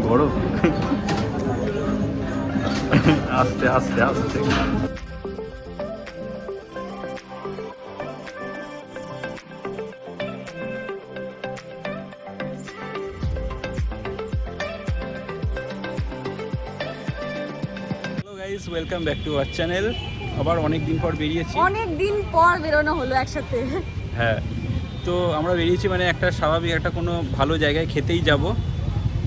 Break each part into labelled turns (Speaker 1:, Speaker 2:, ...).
Speaker 1: গরম। আস্তে আস্তে আস্তে। Welcome back to our channel. আবার অনেক দিন পর বেরিয়েছি,
Speaker 2: অনেক দিন পর বেরোনো হলো একসাথে।
Speaker 1: হ্যাঁ, তো আমরা বেরিয়েছি মানে একটা স্বাভাবিক একটা কোনো ভালো জায়গায় খেতেই যাব।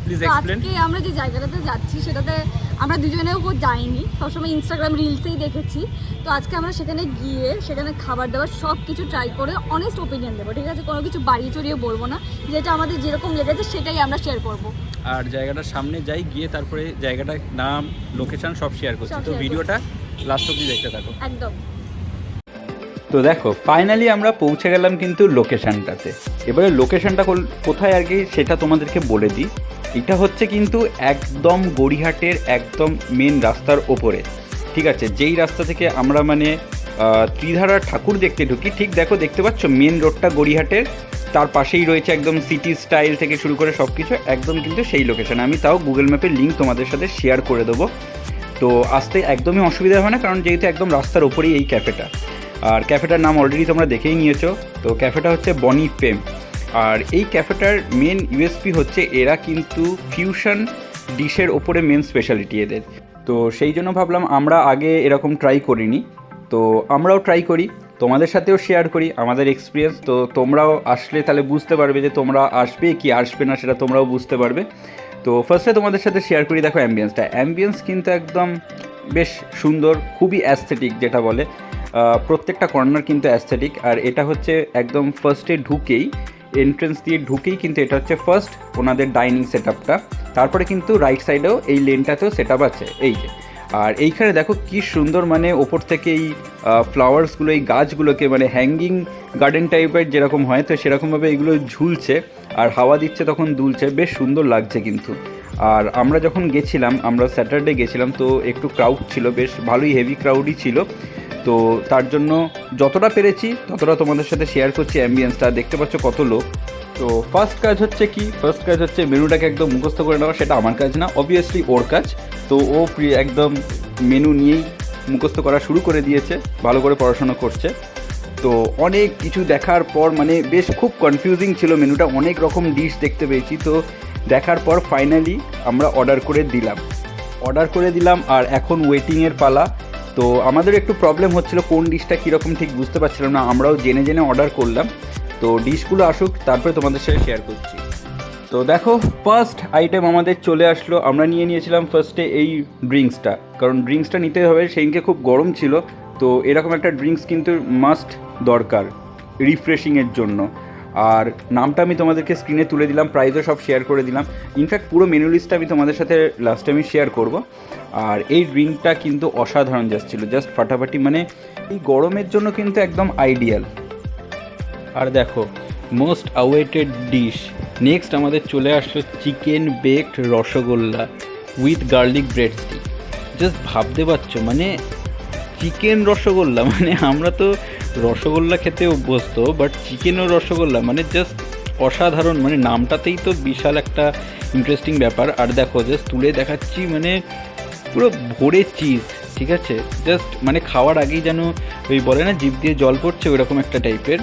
Speaker 1: Please explain.
Speaker 2: আজকে আমরা যে জায়গাটাতে যাচ্ছি সেটাতে আমরা দুজনেও যাইনি, সবসময় ইনস্টাগ্রাম রিলসেই দেখেছি। তো আজকে আমরা সেখানে গিয়ে সেখানে খাবার দাবার সব কিছু ট্রাই করে অনেস্ট ওপিনিয়ন দেবো, ঠিক আছে? কোনো কিছু বাড়িয়ে চড়িয়ে বলবো না, যেটা আমাদের যেরকম লেগেছে সেটাই আমরা শেয়ার করবো।
Speaker 1: আর জায়গাটার সামনে যাই, গিয়ে তারপরে জায়গাটার নাম, লোকেশন সব শেয়ার করছি। তো ভিডিওটা লাস্ট অবধি দেখতে থাকো।
Speaker 2: একদম।
Speaker 1: তো দেখো, ফাইনালি আমরা পৌঁছে গেলাম কিন্তু লোকেশনটাতে। এবারে লোকেশনটা কোথায় আর কি সেটা তোমাদেরকে বলে দিই। এটা হচ্ছে কিন্তু একদম গড়িয়াহাটের একদম মেন রাস্তার ওপরে, ঠিক আছে? যেই রাস্তা থেকে আমরা মানে ত্রিধারা ঠাকুর দেখতে ঢুকি, ঠিক দেখো, দেখতে পাচ্ছ মেন রোডটা গড়িয়াহাটের, তার পাশেই রয়েছে একদম সিটি স্টাইল থেকে শুরু করে সব কিছু একদম কিন্তু সেই লোকেশন। আমি তাও গুগল ম্যাপের লিঙ্ক তোমাদের সাথে শেয়ার করে দেবো। তো আসতে একদমই অসুবিধা হয় না, কারণ যেহেতু একদম রাস্তার ওপরেই এই ক্যাফেটা। আর ক্যাফেটার নাম অলরেডি তোমরা দেখেই নিয়েছো। তো ক্যাফেটা হচ্ছে বনি ফেম। আর এই ক্যাফেটার মেন ইউএসপি হচ্ছে এরা কিন্তু ফিউশন ডিশের ওপরে মেন স্পেশালিটি এদের। তো সেই জন্য ভাবলাম আমরা আগে এরকম ট্রাই করিনি, তো আমরাও ট্রাই করি, তোমাদের সাথেও শেয়ার করি আমাদের এক্সপিরিয়েন্স। তো তোমরাও আসলে তাহলে বুঝতে পারবে যে তোমরা আসবে কি আসবে না, সেটা তোমরাও বুঝতে পারবে। তো ফার্স্টে তোমাদের সাথে শেয়ার করি, দেখো অ্যাম্বিয়েন্স কিন্তু একদম বেশ সুন্দর, খুবই অ্যাস্থেটিক যেটা বলে। প্রত্যেকটা কর্নার কিন্তু অ্যাস্থেটিক। আর এটা হচ্ছে একদম ফার্স্টে ঢুকেই, এন্ট্রেন্স দিয়ে ঢুকেই কিন্তু এটা হচ্ছে ফার্স্ট ওনাদের ডাইনিং সেট আপটা। তারপরে কিন্তু রাইট সাইডেও এই লেনটাতেও সেট আপ আছে, এই যে। আর এইখানে দেখো কি সুন্দর, মানে ওপর থেকে এই ফ্লাওয়ার্সগুলো, এই গাছগুলোকে মানে হ্যাঙ্গিং গার্ডেন টাইপের যেরকম হয়, তো সেরকমভাবে এগুলো ঝুলছে আর হাওয়া দিচ্ছে তখন দুলছে, বেশ সুন্দর লাগছে কিন্তু। আর আমরা যখন গেছিলাম, আমরা স্যাটারডে গেছিলাম, তো একটু ক্রাউড ছিল, বেশ ভালোই হেভি ক্রাউডই ছিল। তো তার জন্য যতটা পেরেছি ততটা তোমাদের সাথে শেয়ার করছি অ্যাম্বিয়েন্সটা। দেখতে পাচ্ছ কত লোক। তো ফার্স্ট কাজ হচ্ছে মেনুটাকে একদম মুখস্থ করে নেওয়া। সেটা আমার কাজ না, অবভিয়াসলি ওর কাজ। তো ও একদম মেনু নিয়েই মুখস্থ করা শুরু করে দিয়েছে, ভালো করে পড়াশোনা করছে। তো অনেক কিছু দেখার পর মানে বেশ খুব কনফিউজিং ছিল মেনুটা, অনেক রকম ডিশ দেখতে পেয়েছি। তো দেখার পর ফাইনালি আমরা অর্ডার করে দিলাম আর এখন ওয়েটিংয়ের পালা। তো আমাদের একটু প্রবলেম হচ্ছিল, কোন ডিশটা কীরকম ঠিক বুঝতে পারছিলাম না, আমরাও জেনে অর্ডার করলাম। তো ডিশগুলো আসুক তারপরে তোমাদের সাথে শেয়ার করছি। তো দেখো, ফার্স্ট আইটেম আমাদের চলে আসলো। আমরা নিয়েছিলাম ফার্স্টে এই ড্রিঙ্কসটা, কারণ ড্রিঙ্কসটা নিতে হবে, সেদিনকে খুব গরম ছিল। তো এরকম একটা ড্রিঙ্কস কিন্তু মাস্ট দরকার রিফ্রেশিংয়ের জন্য। আর নামটা আমি তোমাদেরকে স্ক্রিনে তুলে দিলাম, প্রাইসও সব শেয়ার করে দিলাম। ইনফ্যাক্ট পুরো মেনু লিস্টটা আমি তোমাদের সাথে লাস্টে আমি শেয়ার করব। আর এই ড্রিঙ্কটা কিন্তু অসাধারণ ছিল, জাস্ট ফাটাফাটি, মানে এই গরমের জন্য কিন্তু একদম আইডিয়াল। আর দেখো, মোস্ট অ্যাওয়েটেড ডিশ নেক্সট আমাদের চলে আসলো chicken baked rasgulla with garlic bread stick. Just ভাবতে পারছো, মানে চিকেন রসগোল্লা, মানে আমরা তো রসগোল্লা খেতে অভ্যস্ত, বাট চিকেনও রসগোল্লা, মানে জাস্ট অসাধারণ। মানে নামটাতেই তো বিশাল একটা ইন্টারেস্টিং ব্যাপার। আর দেখো, জাস্ট তুলে দেখাচ্ছি, মানে পুরো ভরে চিজ, ঠিক আছে? জাস্ট মানে খাওয়ার আগেই যেন ওই বলে না জিভ দিয়ে জল পড়ছে, ওইরকম একটা টাইপের।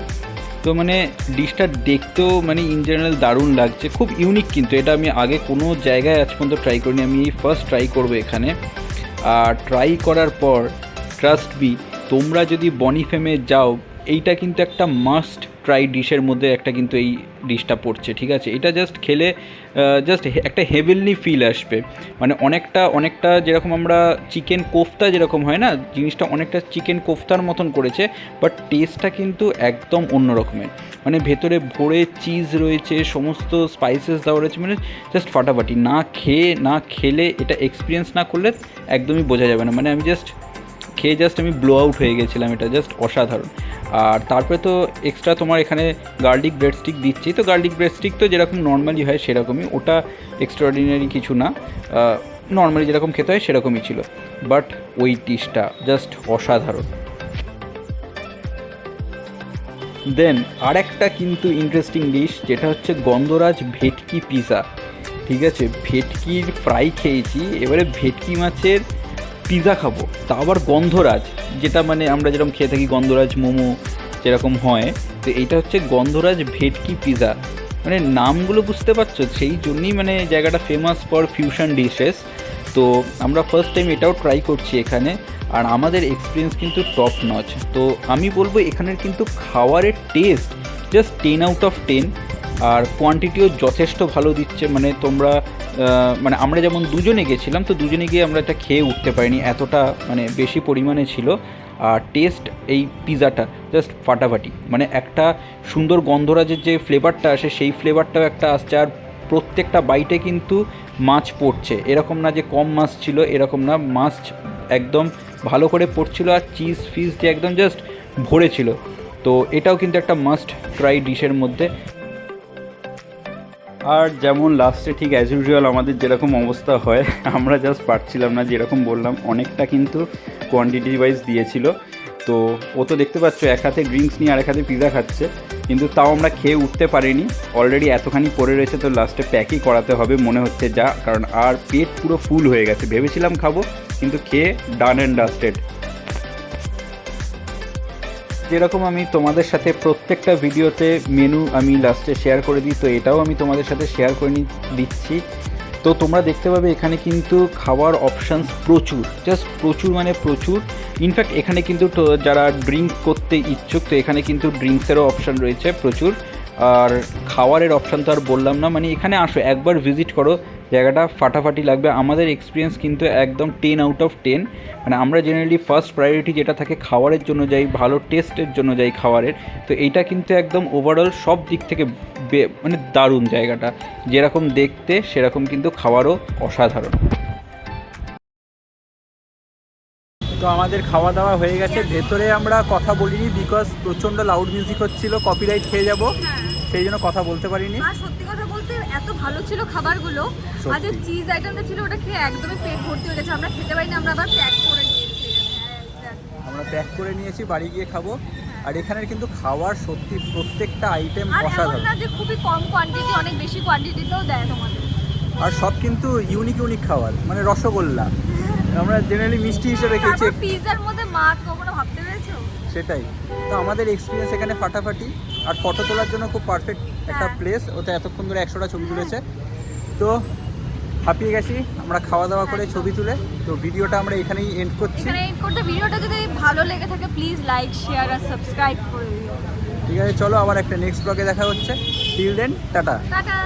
Speaker 1: তো মানে ডিশটা দেখতেও মানে ইন জেনারেল দারুণ লাগছে, খুব ইউনিক। কিন্তু এটা আমি আগে কোনো জায়গায় আজ পর্যন্ত ট্রাই করিনি, আমি এই ফার্স্ট ট্রাই করবো এখানে। আর ট্রাই করার পর ট্রাস্ট বি, তোমরা যদি বনি ফেমে যাও, এইটা কিন্তু একটা মাস্ট ট্রাই ডিশের মধ্যে একটা কিন্তু এই ডিশটা পড়ছে, ঠিক আছে? এটা জাস্ট খেলে জাস্ট একটা হেভেনলি ফিল আসবে। মানে অনেকটা যেরকম আমরা চিকেন কোফতা যেরকম হয় না, জিনিসটা অনেকটা চিকেন কোফতার মতন করেছে, বাট টেস্টটা কিন্তু একদম অন্য রকমের। মানে ভেতরে ভরে চিজ রয়েছে, সমস্ত স্পাইসেস দেওয়া রয়েছে, মানে জাস্ট ফাটাফাটি। না খেলে এটা এক্সপিরিয়েন্স না করলে একদমই বোঝা যাবে না। মানে আমি খেয়ে আমি ব্লো আউট হয়ে গেছিলাম, এটা জাস্ট অসাধারণ। আর তারপরে তো এক্সট্রা তোমার এখানে গার্লিক ব্রেড স্টিক দিচ্ছি। তো গার্লিক ব্রেড স্টিক তো যেরকম নর্মালি হয় সেরকমই, ওটা এক্সট্রাঅর্ডিনারি কিছু না, নর্মালি যেরকম খেতে হয় সেরকমই ছিল। বাট ওই ডিশটা জাস্ট অসাধারণ। দেন আর একটা কিন্তু ইন্টারেস্টিং ডিশ, যেটা হচ্ছে গন্ধরাজ ভেটকি পিৎজা। ঠিক আছে, ভেটকির ফ্রাই খেয়েছি, এবারে ভেটকি মাছের পিৎজা খাবো, তা আবার গন্ধরাজ, যেটা মানে আমরা যেরকম খেয়ে থাকি গন্ধরাজ মোমো যেরকম হয়, তো এইটা হচ্ছে গন্ধরাজ ভেটকি পিৎজা। মানে নামগুলো বুঝতে পারছো, সেই জন্যই মানে জায়গাটা ফেমাস ফর ফিউশন ডিশেস। তো আমরা ফার্স্ট টাইম এটাও ট্রাই করছি এখানে, আর আমাদের এক্সপিরিয়েন্স কিন্তু টপ নচ। তো আমি বলবো এখানের কিন্তু খাওয়ারের টেস্ট জাস্ট 10 আউট অফ 10, আর কোয়ান্টিটিও যথেষ্ট ভালো দিচ্ছে। মানে তোমরা মানে আমরা যেমন দুজনে গেছিলাম, তো দুজনে গিয়ে আমরা এটা খেয়ে উঠতে পারিনি, এতটা মানে বেশি পরিমাণে ছিল। আর টেস্ট এই পিৎজাটা জাস্ট ফাটাফাটি, মানে একটা সুন্দর গন্ধরাজের যে ফ্লেভারটা আসে সেই ফ্লেভারটাও একটা আসছে। আর প্রত্যেকটা বাইটে কিন্তু মাছ পড়ছে, এরকম না যে কম মাছ ছিল, এরকম না, মাছ একদম ভালো করে পড়ছিল, আর চিজ ফিজ দিয়ে একদম জাস্ট ভরে ছিল। তো এটাও কিন্তু একটা মাস্ট ট্রাই ডিশের মধ্যে। আর যেমন লাস্টে ঠিক অ্যাজ ইউজুয়াল আমাদের যেরকম অবস্থা হয়, আমরা জাস্ট পারছিলাম না, যেরকম বললাম অনেকটা কিন্তু কোয়ান্টিটি ওয়াইজ দিয়েছিল। তো ও তো দেখতে পাচ্ছ এক হাতে ড্রিঙ্কস নিয়ে আর এক হাতে পিৎজা খাচ্ছে, কিন্তু তাও আমরা খেয়ে উঠতে পারিনি, অলরেডি এতখানি পড়ে রয়েছে। তো লাস্টে প্যাকই করাতে হবে মনে হচ্ছে যা, কারণ আর পেট পুরো ফুল হয়ে গেছে। ভেবেছিলাম খাবো, কিন্তু খেয়ে ডান অ্যান্ড ডাস্টেড। যেরকম আমি তোমাদের সাথে প্রত্যেকটা ভিডিওতে মেনু আমি লাস্টে শেয়ার করে দিই, তো এটাও আমি তোমাদের সাথে শেয়ার করে দিচ্ছি। তো তোমরা দেখতে পাবে এখানে কিন্তু খাওয়ার অপশানস প্রচুর, জাস্ট প্রচুর মানে প্রচুর। ইনফ্যাক্ট এখানে কিন্তু যারা ড্রিঙ্ক করতে ইচ্ছুক, তো এখানে কিন্তু ড্রিঙ্কসেরও অপশান রয়েছে প্রচুর। আর খাওয়ারের অপশান তো আর বললাম না, মানে এখানে আসো একবার ভিজিট করো, জায়গাটা ফাটাফাটি লাগবে। আমাদের এক্সপিরিয়েন্স কিন্তু একদম 10 আউট অফ 10। মানে আমরা জেনারেলি ফার্স্ট প্রায়োরিটি যেটা থাকে খাওয়ারের জন্য যাই, ভালো টেস্টের জন্য যাই খাওয়ারের, তো এইটা কিন্তু একদম ওভারঅল সব দিক থেকে মানে দারুণ জায়গাটা, যেরকম দেখতে সেরকম কিন্তু খাওয়ারও অসাধারণ। তো আমাদের খাওয়া দাওয়া হয়ে গেছে, ভেতরে আমরা কথা বলিনি বিকজ প্রচণ্ড লাউড মিউজিক হচ্ছিল, কপিরাইট খেয়ে যাব, সেই জন্য কথা বলতে পারিনি।
Speaker 2: আর সত্যি কথা বলতে এত ভালো ছিল খাবারগুলো, আর যে চিজ আইটেমটা ছিল ওটা খেয়ে একদমই পেট ভর্তি হয়ে গেছে, আমরা খেতে পারিনি, আমরা আবার প্যাক করে নিয়েছি।
Speaker 1: আমরা প্যাক করে নিয়েছি, বাড়ি গিয়ে খাবো। আর এখানের কিন্তু খাওয়ার সত্যি প্রত্যেকটা আইটেম
Speaker 2: আর এমন
Speaker 1: অসাধারণ,
Speaker 2: না যে খুবই কম কোয়ান্টিটি, অনেক বেশি কোয়ান্টিটিতেও দেয় তোমাদের।
Speaker 1: আর সব কিন্তু ইউনিক ইউনিক খাবার, মানে রসগোল্লা আমরা জেনারেলি মিষ্টি হিসেবে খেয়েছি,
Speaker 2: পিৎজার মধ্যে মাছ কখনো ভাবতে পেরেছো?
Speaker 1: সেটাই। তো আমাদের এক্সপিরিয়েন্স এখানে ফাটাফাটি, আর ফটো তোলার জন্য খুব পারফেক্ট একটা প্লেস, ওতে এতক্ষণ ধরে 100টা ছবি তুলেছে। তো হাঁপিয়ে গেছি আমরা খাওয়া দাওয়া করে ছবি তুলে। তো ভিডিওটা আমরা এখানেই এন্ড করছি।
Speaker 2: ভিডিওটা যদি ভালো লেগে থাকে প্লিজ লাইক শেয়ার আর সাবস্ক্রাইব করে দিও।
Speaker 1: ঠিক আছে, চলো আবার একটা নেক্সট ব্লগে দেখা হচ্ছে। Till then, tata.
Speaker 2: টাটা।